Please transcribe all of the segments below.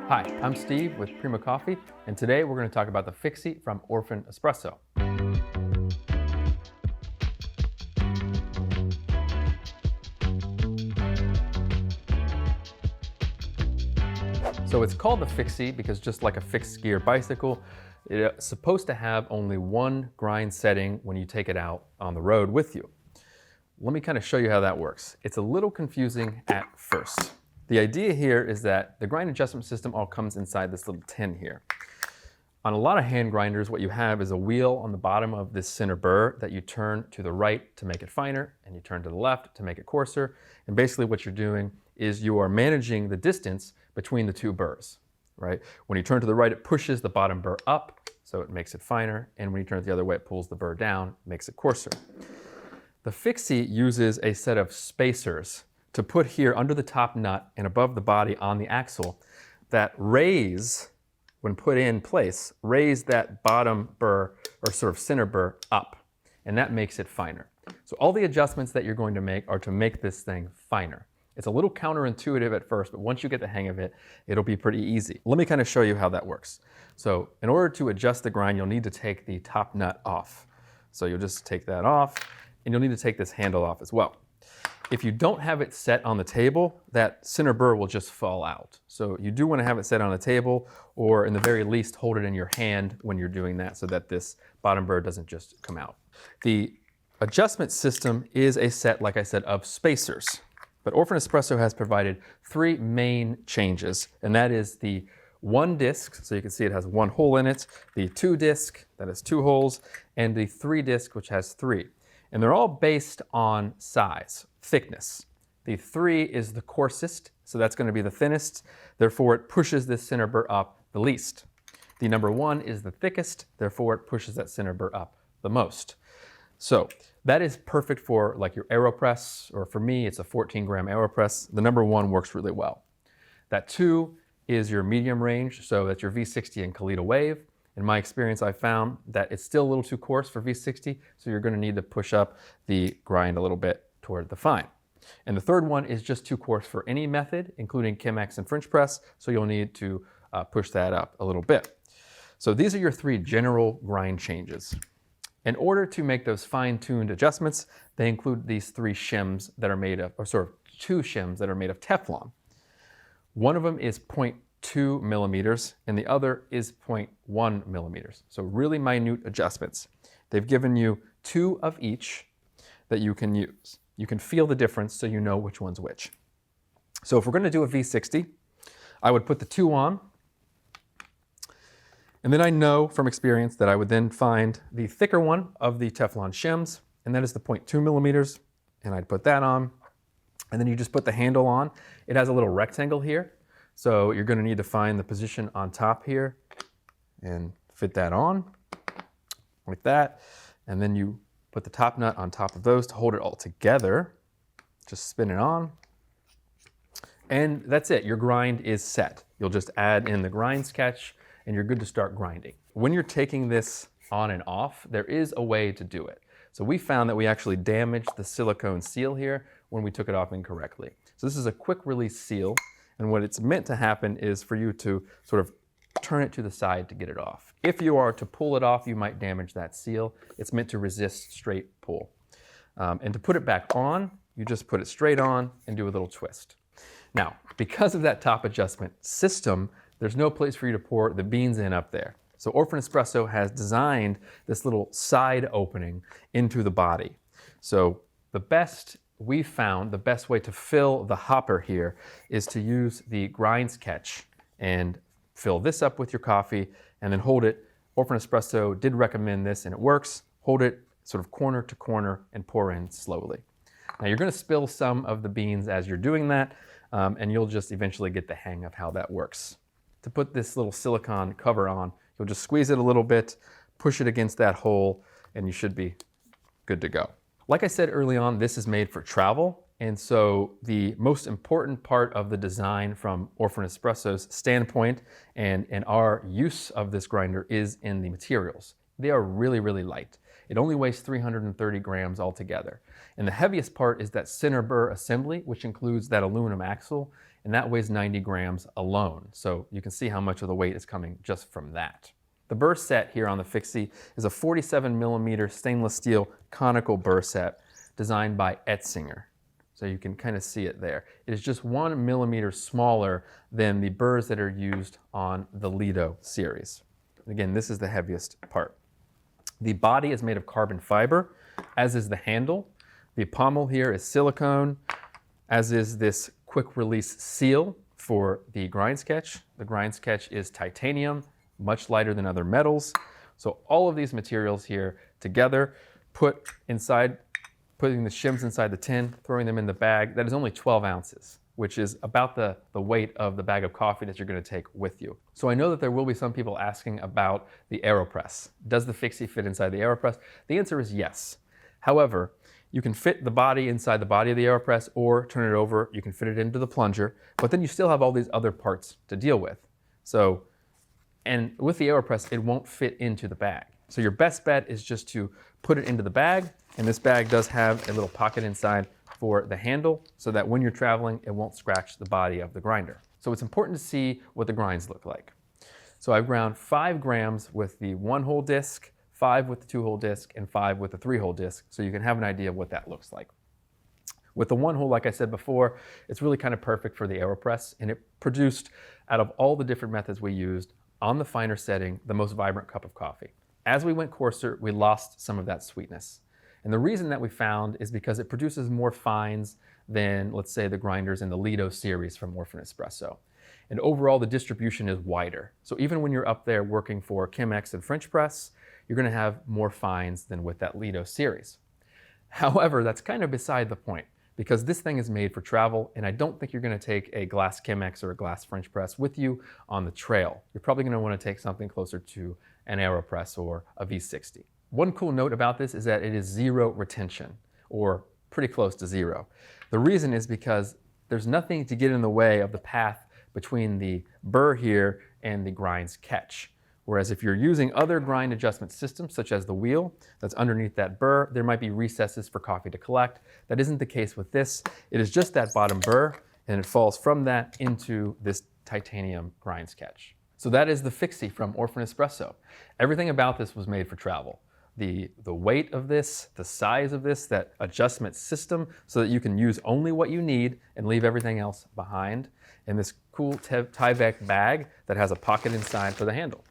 Hi, I'm Steve with Primo Coffee, and today we're going to talk about the Fixie from Orphan Espresso. So it's called the Fixie because just like a fixed gear bicycle, it's supposed to have only one grind setting when you take it out on the road with you. Let me kind of show you how that works. It's a little confusing at first. The idea here is that the grind adjustment system all comes inside this little tin here. On a lot of hand grinders, what you have is a wheel on the bottom of this center burr that you turn to the right to make it finer, and you turn to the left to make it coarser. And basically what you're doing is you are managing the distance between the two burrs, right? When you turn to the right, it pushes the bottom burr up, so it makes it finer. And when you turn it the other way, it pulls the burr down, makes it coarser. The Fixie uses a set of spacers to put here under the top nut and above the body on the axle that raise, when put in place, raise that bottom burr or sort of center burr up, and that makes it finer. So all the adjustments that you're going to make are to make this thing finer. It's a little counterintuitive at first, but once you get the hang of it, it'll be pretty easy. Let me kind of show you how that works. So in order to adjust the grind, you'll need to take the top nut off. So you'll just take that off, and you'll need to take this handle off as well. If you don't have it set on the table, that center burr will just fall out. So you do want to have it set on a table, or in the very least, hold it in your hand when you're doing that so that this bottom burr doesn't just come out. The adjustment system is a set, like I said, of spacers. But Orphan Espresso has provided three main changes, and that is the one disc, so you can see it has one hole in it, the two disc, that has two holes, and the three disc, which has three. And they're all based on size, thickness. The 3 is the coarsest, so that's going to be the thinnest. Therefore, it pushes this center burr up the least. The number 1 is the thickest, therefore it pushes that center burr up the most. So that is perfect for like your AeroPress, or for me, it's a 14-gram AeroPress. The number 1 works really well. That 2 is your medium range, so that's your V60 and Kalita Wave. In my experience, I found that it's still a little too coarse for V60, so you're going to need to push up the grind a little bit toward the fine. And the third one is just too coarse for any method, including Chemex and French press, so you'll need to push that up a little bit. So these are your 3 general grind changes. In order to make those fine-tuned adjustments, they include these 3 shims that are made of, or sort of 2 shims that are made of Teflon. One of them is 0.2 millimeters, and the other is 0.1 millimeters. So really minute adjustments. They've given you 2 of each that you can use. You can feel the difference so you know which one's which. So if we're going to do a V60, I would put the 2 on, and then I know from experience that I would then find the thicker one of the Teflon shims, and that is the 0.2 millimeters, and I'd put that on, and then you just put the handle on. It has a little rectangle here, so you're going to need to find the position on top here and fit that on like that. And then you put the top nut on top of those to hold it all together. Just spin it on. And that's it. Your grind is set. You'll just add in the grind sketch and you're good to start grinding. When you're taking this on and off, there is a way to do it. So we found that we actually damaged the silicone seal here when we took it off incorrectly. So this is a quick release seal. And what it's meant to happen is for you to sort of turn it to the side to get it off. If you are to pull it off, you might damage that seal. It's meant to resist straight pull. And to put it back on, you just put it straight on and do a little twist. Now, because of that top adjustment system, there's no place for you to pour the beans in up there. So Orphan Espresso has designed this little side opening into the body. So we found the best way to fill the hopper here is to use the grind sketch and fill this up with your coffee and then hold it. Orphan Espresso did recommend this and it works. Hold it sort of corner to corner and pour in slowly. Now you're going to spill some of the beans as you're doing that, and you'll just eventually get the hang of how that works. To put this little silicone cover on, you'll just squeeze it a little bit, push it against that hole, and you should be good to go. Like I said early on, this is made for travel, and so the most important part of the design from Orphan Espresso's standpoint and our use of this grinder is in the materials. They are really, really light. It only weighs 330 grams altogether. And the heaviest part is that center burr assembly, which includes that aluminum axle, and that weighs 90 grams alone. So you can see how much of the weight is coming just from that. The burr set here on the Fixie is a 47 millimeter stainless steel conical burr set designed by Etzinger. So you can kind of see it there. It is just 1 millimeter smaller than the burrs that are used on the Lido series. Again, this is the heaviest part. The body is made of carbon fiber, as is the handle. The pommel here is silicone, as is this quick release seal for the grind sketch. The grind sketch is titanium, much lighter than other metals. So all of these materials here together, putting the shims inside the tin, throwing them in the bag, that is only 12 ounces, which is about the weight of the bag of coffee that you're going to take with you. So I know that there will be some people asking about the AeroPress. Does the Fixie fit inside the AeroPress? The answer is yes. However, you can fit the body inside the body of the AeroPress or turn it over, you can fit it into the plunger, but then you still have all these other parts to deal with. And with the AeroPress, it won't fit into the bag. So your best bet is just to put it into the bag, and this bag does have a little pocket inside for the handle so that when you're traveling, it won't scratch the body of the grinder. So it's important to see what the grinds look like. So I've ground 5 grams with the 1-hole disc, 5 with the 2-hole disc, and 5 with the 3-hole disc, so you can have an idea of what that looks like. With the 1-hole, like I said before, it's really kind of perfect for the AeroPress, and it produced, out of all the different methods we used, on the finer setting, the most vibrant cup of coffee. As we went coarser, we lost some of that sweetness. And the reason that we found is because it produces more fines than, let's say, the grinders in the Lido series from Orphan Espresso. And overall, the distribution is wider. So even when you're up there working for Chemex and French press, you're going to have more fines than with that Lido series. However, that's kind of beside the point, because this thing is made for travel, and I don't think you're going to take a glass Chemex or a glass French press with you on the trail. You're probably going to want to take something closer to an AeroPress or a V60. One cool note about this is that it is 0 retention, or pretty close to 0. The reason is because there's nothing to get in the way of the path between the burr here and the grind's catch. Whereas if you're using other grind adjustment systems, such as the wheel that's underneath that burr, there might be recesses for coffee to collect. That isn't the case with this. It is just that bottom burr, and it falls from that into this titanium grind sketch. So that is the Fixie from Orphan Espresso. Everything about this was made for travel. The weight of this, the size of this, that adjustment system so that you can use only what you need and leave everything else behind, and this cool tie-back bag that has a pocket inside for the handle.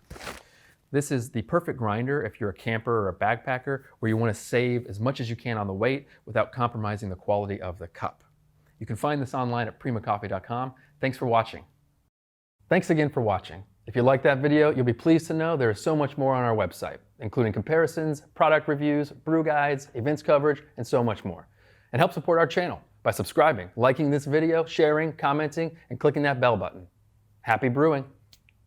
This is the perfect grinder if you're a camper or a backpacker where you want to save as much as you can on the weight without compromising the quality of the cup. You can find this online at primacoffee.com. Thanks for watching. Thanks again for watching. If you liked that video, you'll be pleased to know there is so much more on our website, including comparisons, product reviews, brew guides, events coverage, and so much more. And help support our channel by subscribing, liking this video, sharing, commenting, and clicking that bell button. Happy brewing!